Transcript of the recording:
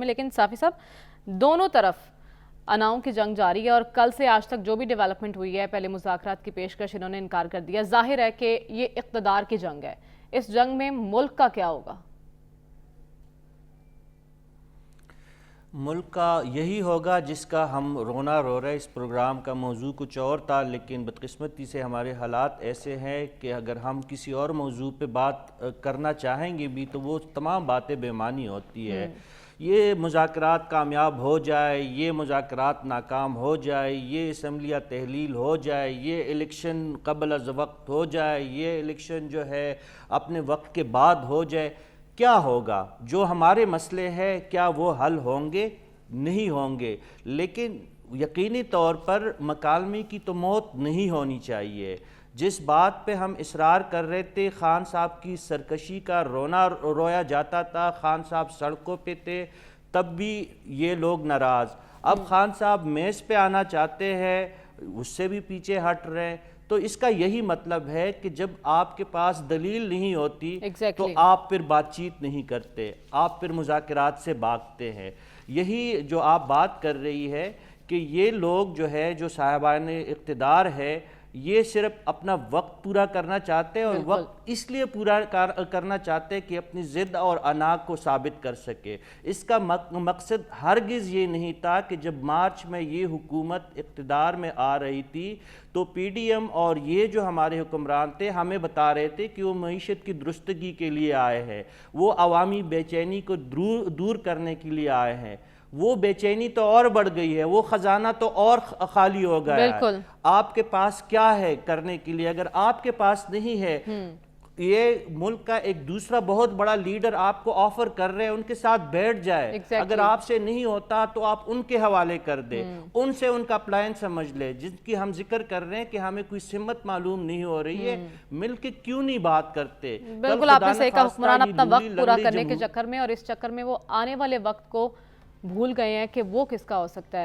لیکن صافی صاحب دونوں طرف اناؤں کی جنگ جاری ہے اور کل سے آج تک جو بھی ڈیولپمنٹ ہوئی ہے پہلے مذاکرات کی پیشکش انہوں نے انکار کر دیا. ظاہر ہے کہ یہ اقتدار کی جنگ ہے. اس جنگ میں ملک کا کیا ہوگا؟ ملک کا یہی ہوگا جس کا ہم رونا رو رہے. اس پروگرام کا موضوع کچھ اور تھا لیکن بدقسمتی سے ہمارے حالات ایسے ہیں کہ اگر ہم کسی اور موضوع پہ بات کرنا چاہیں گے بھی تو وہ تمام باتیں بے معنی ہوتی ہے. یہ مذاکرات کامیاب ہو جائے، یہ مذاکرات ناکام ہو جائے، یہ اسمبلیہ تحلیل ہو جائے، یہ الیکشن قبل از وقت ہو جائے، یہ الیکشن جو ہے اپنے وقت کے بعد ہو جائے، کیا ہوگا؟ جو ہمارے مسئلے ہیں کیا وہ حل ہوں گے؟ نہیں ہوں گے. لیکن یقینی طور پر مکالمے کی تو موت نہیں ہونی چاہیے. جس بات پہ ہم اصرار کر رہے تھے، خان صاحب کی سرکشی کا رونا رویا جاتا تھا، خان صاحب سڑکوں پہ تھے، تب بھی یہ لوگ ناراض. اب خان صاحب میز پہ آنا چاہتے ہیں، اس سے بھی پیچھے ہٹ رہے. تو اس کا یہی مطلب ہے کہ جب آپ کے پاس دلیل نہیں ہوتی تو آپ پھر بات چیت نہیں کرتے، آپ پھر مذاکرات سے بھاگتے ہیں. یہی جو آپ بات کر رہی ہے کہ یہ لوگ جو ہے جو صاحبان اقتدار ہے یہ صرف اپنا وقت پورا کرنا چاہتے ہیں، اور وقت اس لیے پورا کرنا چاہتے ہیں کہ اپنی ضد اور انا کو ثابت کر سکے. اس کا مقصد ہرگز یہ نہیں تھا کہ جب مارچ میں یہ حکومت اقتدار میں آ رہی تھی تو پی ڈی ایم اور یہ جو ہمارے حکمران تھے ہمیں بتا رہے تھے کہ وہ معیشت کی درستگی کے لیے آئے ہیں، وہ عوامی بے چینی کو دور کرنے کے لیے آئے ہیں. وہ بے چینی تو اور بڑھ گئی ہے، وہ خزانہ تو اور خالی ہو گیا ہے. آپ کے پاس کیا ہے کرنے کے لیے؟ اگر آپ کے پاس نہیں ہے، یہ ملک کا ایک دوسرا بہت بڑا لیڈر آپ کو آفر کر رہے ہیں، ان کے ساتھ بیٹھ جائے. اگر آپ سے نہیں ہوتا تو آپ ان کے حوالے کر دیں، ان سے ان کا پلان سمجھ لے. جن کی ہم ذکر کر رہے ہیں کہ ہمیں کوئی سمت معلوم نہیں ہو رہی ہے، مل کے کیوں نہیں بات کرتے؟ بالکل آپ نے صحیح کہا، حکمران اپنا وقت پورا کرنے کے چکر میں اور اس چکر میں وہ آنے والے وقت کو بھول گئے ہیں کہ وہ کس کا ہو سکتا ہے.